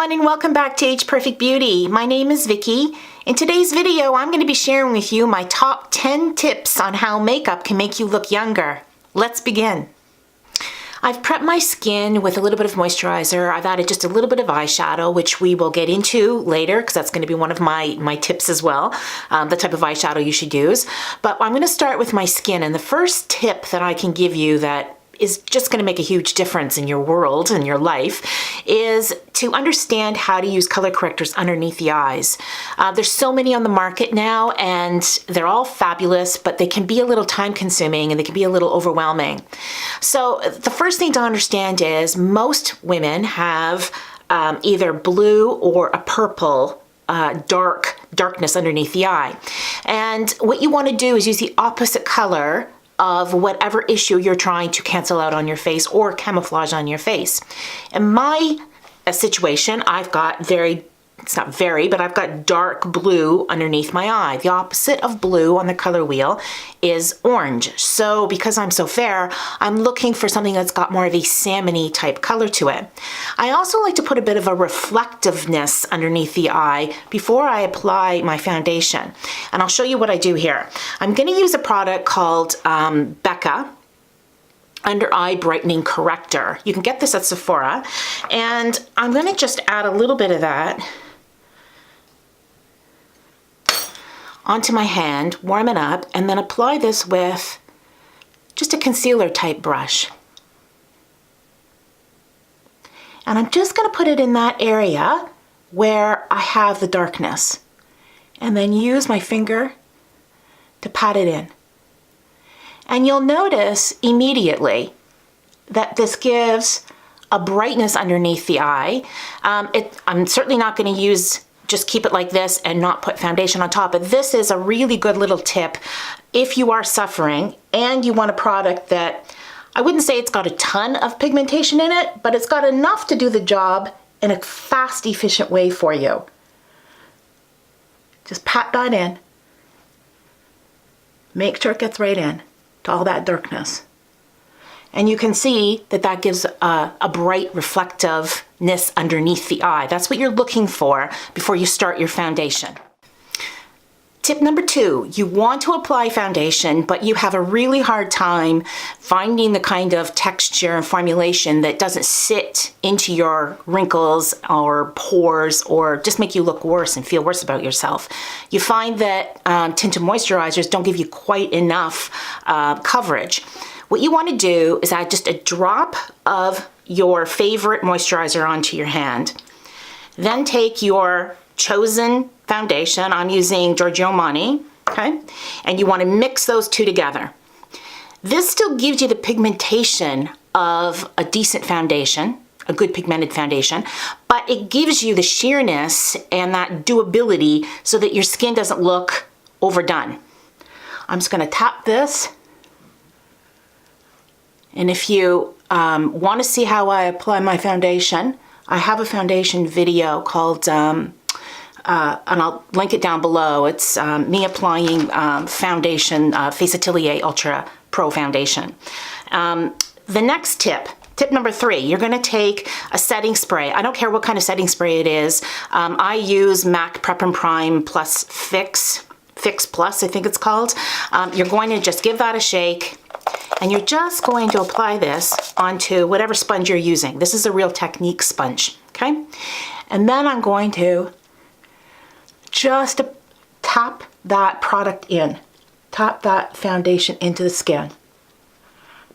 everyone, and welcome back to Age Perfect Beauty. My name is Vicki. In today's video, I'm going to be sharing with you my top 10 tips on how makeup can make you look younger. Let's begin. I've prepped my skin with a little bit of moisturizer. I've added just a little bit of eyeshadow, which we will get into later because that's going to be one of my tips as well, the type of eyeshadow you should use. But I'm going to start with my skin, and the first tip that I can give you that is just going to make a huge difference in your world and your life is to understand how to use color correctors underneath the eyes. There's so many on the market now, and they're all fabulous, but they can be a little time consuming and they can be a little overwhelming. So the first thing to understand is most women have either blue or a purple darkness underneath the eye. And what you want to do is use the opposite color of whatever issue you're trying to cancel out on your face or camouflage on your face. In my situation, I've got I've got dark blue underneath my eye. The opposite of blue on the color wheel is orange. So because I'm so fair, I'm looking for something that's got more of a salmon-y type color to it. I also like to put a bit of a reflectiveness underneath the eye before I apply my foundation. And I'll show you what I do here. I'm going to use a product called Becca Under Eye Brightening Corrector. You can get this at Sephora. And I'm going to just add a little bit of that onto my hand, warm it up, and then apply this with just a concealer type brush. And I'm just going to put it in that area where I have the darkness, and then use my finger to pat it in. And you'll notice immediately that this gives a brightness underneath the eye. I'm certainly not going to just keep it like this and not put foundation on top. But this is a really good little tip if you are suffering and you want a product that, I wouldn't say it's got a ton of pigmentation in it, but it's got enough to do the job in a fast, efficient way for you. Just pat that in. Make sure it gets right in to all that darkness. And you can see that that gives a bright reflectiveness underneath the eye. That's what you're looking for before you start your foundation. Tip number 2, you want to apply foundation, but you have a really hard time finding the kind of texture and formulation that doesn't sit into your wrinkles or pores or just make you look worse and feel worse about yourself. You find that tinted moisturizers don't give you quite enough coverage. What you want to do is add just a drop of your favorite moisturizer onto your hand. Then take your chosen foundation. I'm using Giorgio Armani, okay? And you want to mix those two together. This still gives you the pigmentation of a decent foundation, a good pigmented foundation, but it gives you the sheerness and that doability so that your skin doesn't look overdone. I'm just going to tap this. And if you want to see how I apply my foundation, I have a foundation video called, and I'll link it down below. It's me applying foundation, Face Atelier Ultra Pro Foundation. The next tip number 3, you're going to take a setting spray. I don't care what kind of setting spray it is. I use MAC Prep and Prime Plus Fix Plus, I think it's called. You're going to just give that a shake. And you're just going to apply this onto whatever sponge you're using. This is a Real Technique sponge, okay? And then I'm going to just tap that product in, tap that foundation into the skin.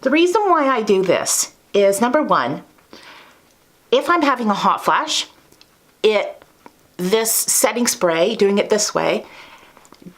The reason why I do this is, number 1, if I'm having a hot flash, this setting spray, doing it this way,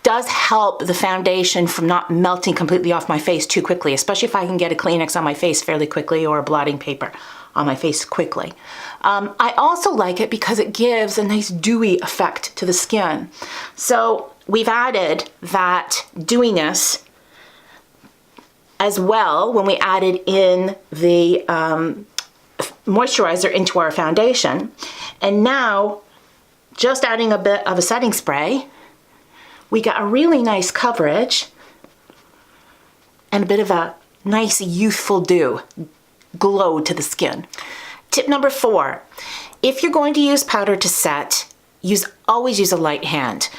does help the foundation from not melting completely off my face too quickly, especially if I can get a Kleenex on my face fairly quickly or a blotting paper on my face quickly. I also like it because it gives a nice dewy effect to the skin. So we've added that dewiness as well when we added in the moisturizer into our foundation. And now, just adding a bit of a setting spray, we got a really nice coverage and a bit of a nice youthful glow to the skin. Tip number 4, if you're going to use powder to set, always use a light hand.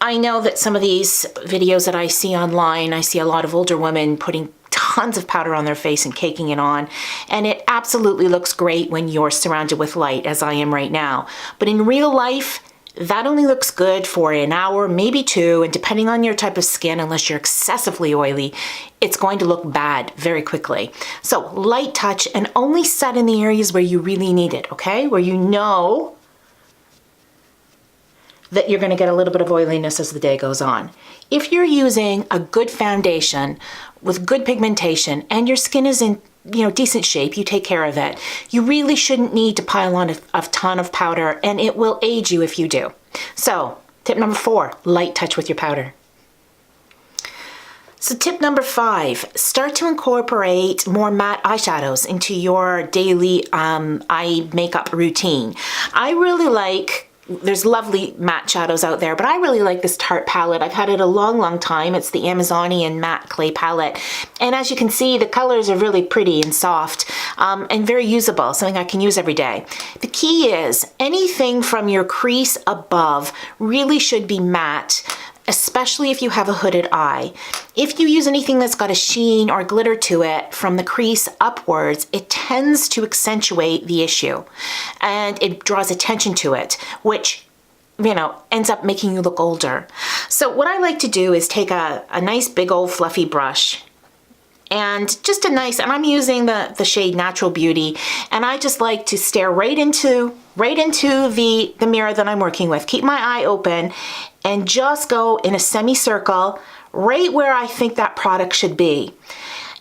I know that some of these videos that I see online, I see a lot of older women putting tons of powder on their face and caking it on, and it absolutely looks great when you're surrounded with light, as I am right now. But in real life, that only looks good for an hour, maybe 2, and depending on your type of skin, unless you're excessively oily, it's going to look bad very quickly. So light touch, and only set in the areas where you really need it, okay? Where you know that you're going to get a little bit of oiliness as the day goes on. If you're using a good foundation with good pigmentation and your skin is in decent shape, you take care of it, you really shouldn't need to pile on a ton of powder, and it will age you if you do. So tip number 4, light touch with your powder. So tip number 5, start to incorporate more matte eyeshadows into your daily eye makeup routine. I really like, there's lovely matte shadows out there, but I really like this Tarte palette. I've had it a long time. It's the Amazonian matte clay palette. And as you can see, the colors are really pretty and soft and very usable, something I can use every day. The key is anything from your crease above really should be matte, especially if you have a hooded eye. If you use anything that's got a sheen or glitter to it from the crease upwards, it tends to accentuate the issue and it draws attention to it, which ends up making you look older. So what I like to do is take a nice big old fluffy brush and just and I'm using the shade Natural Beauty, and I just like to stare right into the mirror that I'm working with. Keep my eye open and just go in a semicircle right where I think that product should be.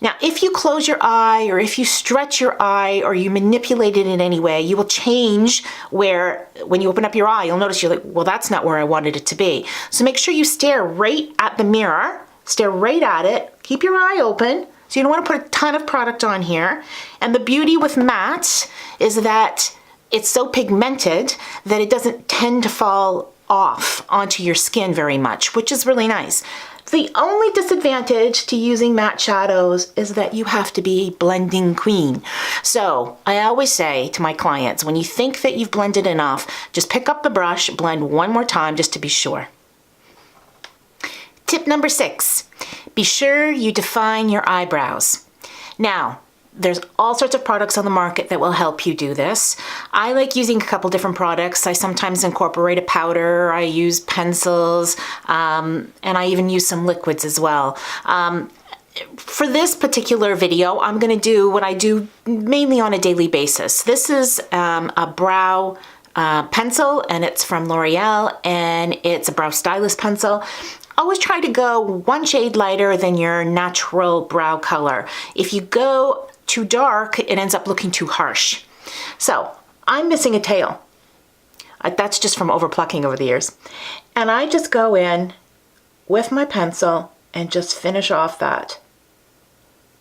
Now, if you close your eye or if you stretch your eye or you manipulate it in any way, you will change when you open up your eye, you'll notice you're like, well, that's not where I wanted it to be. So make sure you stare right at the mirror, stare right at it, keep your eye open. So you don't want to put a ton of product on here. And the beauty with matte is that it's so pigmented that it doesn't tend to fall off onto your skin very much, which is really nice. The only disadvantage to using matte shadows is that you have to be a blending queen. So I always say to my clients, when you think that you've blended enough, just pick up the brush, blend one more time just to be sure. Tip number 6, be sure you define your eyebrows. Now, there's all sorts of products on the market that will help you do this. I like using a couple different products. I sometimes incorporate a powder, I use pencils, and I even use some liquids as well. For this particular video, I'm going to do what I do mainly on a daily basis. This is a brow pencil, and it's from L'Oreal, and it's a brow stylist pencil. Always try to go one shade lighter than your natural brow color. If you go too dark, it ends up looking too harsh. So I'm missing a tail. That's just from over plucking over the years. And I just go in with my pencil and just finish off that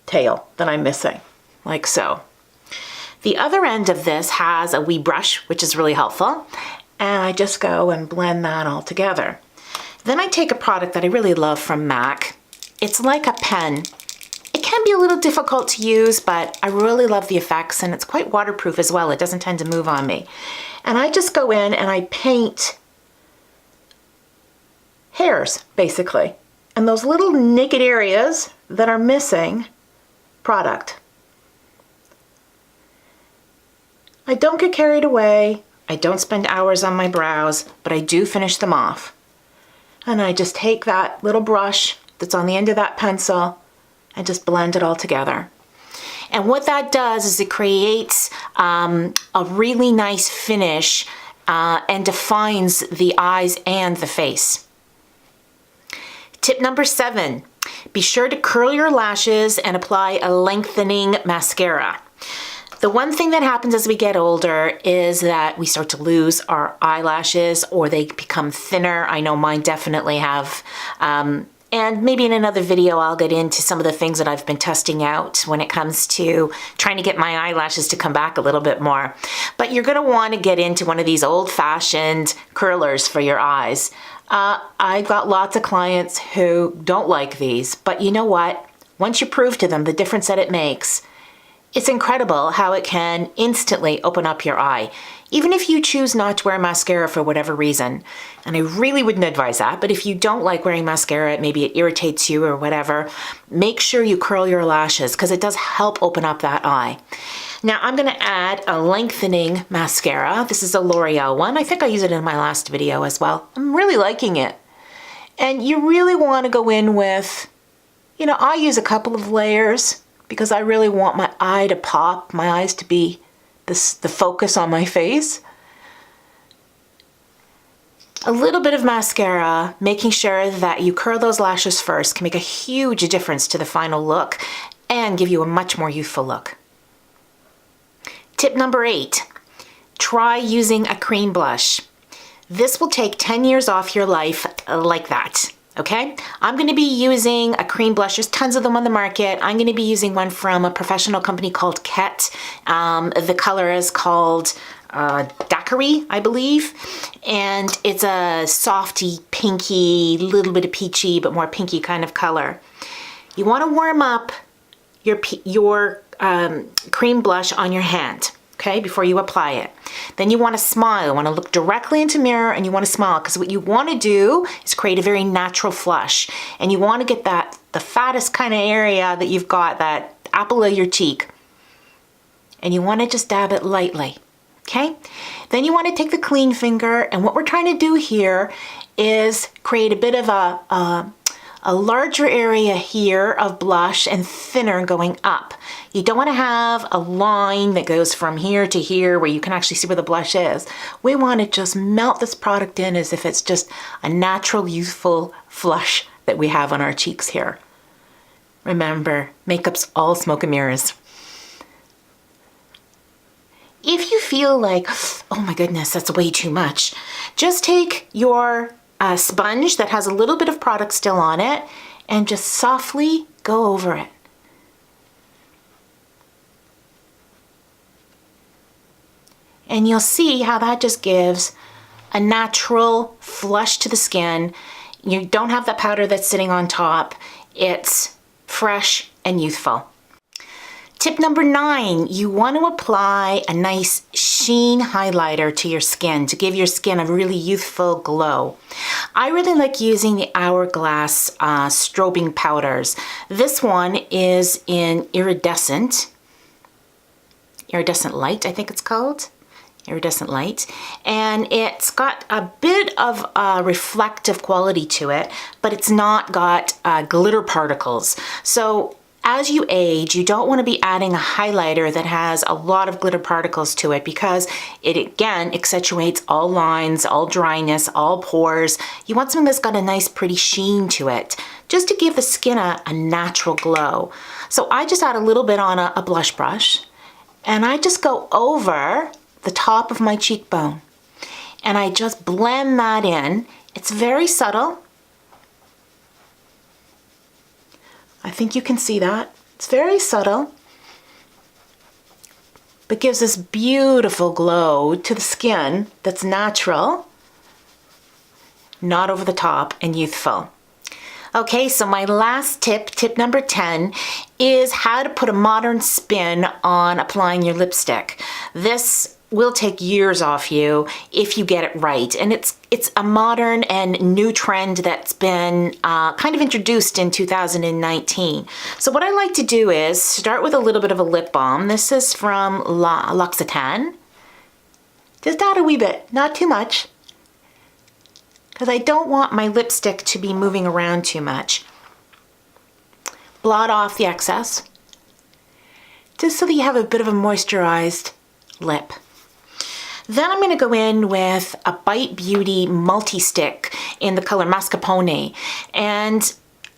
tail that I'm missing, like so. The other end of this has a wee brush, which is really helpful. And I just go and blend that all together. Then I take a product that I really love from MAC. It's like a pen. It can be a little difficult to use, but I really love the effects, and it's quite waterproof as well. It doesn't tend to move on me. And I just go in and I paint hairs, basically. And those little naked areas that are missing product. I don't get carried away. I don't spend hours on my brows, but I do finish them off. And I just take that little brush that's on the end of that pencil and just blend it all together. And what that does is it creates a really nice finish and defines the eyes and the face. Tip number 7, be sure to curl your lashes and apply a lengthening mascara. The one thing that happens as we get older is that we start to lose our eyelashes, or they become thinner. I know mine definitely have. And maybe in another video I'll get into some of the things that I've been testing out when it comes to trying to get my eyelashes to come back a little bit more. But you're going to want to get into one of these old-fashioned curlers for your eyes. I've got lots of clients who don't like these, but you know what? Once you prove to them the difference that it makes, It's incredible how it can instantly open up your eye, even if you choose not to wear mascara for whatever reason. And I really wouldn't advise that, but if you don't like wearing mascara, maybe it irritates you or whatever, make sure you curl your lashes because it does help open up that eye. Now I'm going to add a lengthening mascara. This is a L'Oreal one. I think I used it in my last video as well. I'm really liking it. And you really want to go in with, I use a couple of layers because I really want my eye to pop, my eyes to be the focus on my face. A little bit of mascara, making sure that you curl those lashes first, can make a huge difference to the final look and give you a much more youthful look. Tip number 8, try using a cream blush. This will take 10 years off your life like that. Okay, I'm going to be using a cream blush. There's tons of them on the market. I'm going to be using one from a professional company called Ket. The color is called Daiquiri, I believe. And it's a softy, pinky, little bit of peachy, but more pinky kind of color. You want to warm up your cream blush on your hand, okay, before you apply it. Then you want to smile. You want to look directly into the mirror and you want to smile because what you want to do is create a very natural flush. And you want to get the fattest kind of area that you've got, that apple of your cheek. And you want to just dab it lightly, okay? Then you want to take the clean finger, and what we're trying to do here is create a bit of a larger area here of blush and thinner going up. You don't want to have a line that goes from here to here where you can actually see where the blush is. We want to just melt this product in as if it's just a natural, youthful flush that we have on our cheeks here. Remember, makeup's all smoke and mirrors. If you feel like, oh my goodness, that's way too much, just take your sponge that has a little bit of product still on it and just softly go over it. And you'll see how that just gives a natural flush to the skin. You don't have that powder that's sitting on top. It's fresh and youthful. Tip number 9, you want to apply a nice sheen highlighter to your skin to give your skin a really youthful glow. I really like using the Hourglass strobing powders. This one is in Iridescent Light, I think it's called. Iridescent Light, and it's got a bit of a reflective quality to it, but it's not got glitter particles. So as you age, you don't want to be adding a highlighter that has a lot of glitter particles to it because it again accentuates all lines, all dryness, all pores. You want something that's got a nice pretty sheen to it, just to give the skin a natural glow. So I just add a little bit on a blush brush, and I just go over the top of my cheekbone and I just blend that in. It's very subtle. I think you can see that. It's very subtle, but gives this beautiful glow to the skin that's natural, not over the top, and youthful. Okay, so my last tip, tip number 10, is how to put a modern spin on applying your lipstick. This will take years off you if you get it right. And it's a modern and new trend that's been kind of introduced in 2019. So what I like to do is start with a little bit of a lip balm. This is from L'Occitane. Just add a wee bit, not too much, because I don't want my lipstick to be moving around too much. Blot off the excess, just so that you have a bit of a moisturized lip. Then I'm going to go in with a Bite Beauty multi-stick in the color Mascarpone. And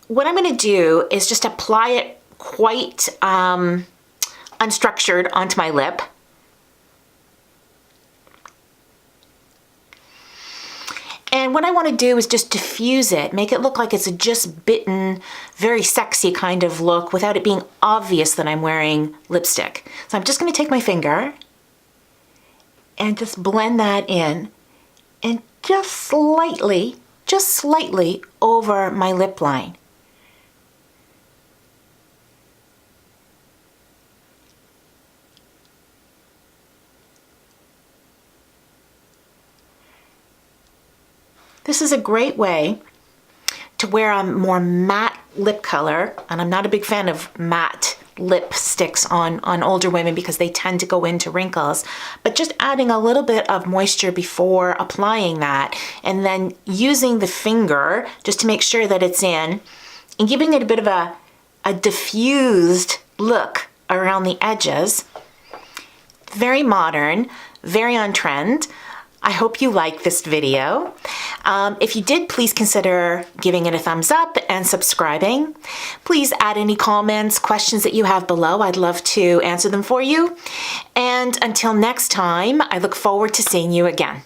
what I'm going to do is just apply it quite unstructured onto my lip. And what I want to do is just diffuse it, make it look like it's a just bitten, very sexy kind of look without it being obvious that I'm wearing lipstick. So I'm just going to take my finger and just blend that in, and just slightly over my lip line. This is a great way to wear a more matte lip color, and I'm not a big fan of matte lipsticks on older women because they tend to go into wrinkles, but just adding a little bit of moisture before applying that, and then using the finger just to make sure that it's in, and giving it a bit of a diffused look around the edges. Very modern, very on trend. I hope you like this video. If you did, please consider giving it a thumbs up and subscribing. Please add any comments, questions that you have below. I'd love to answer them for you. And until next time, I look forward to seeing you again.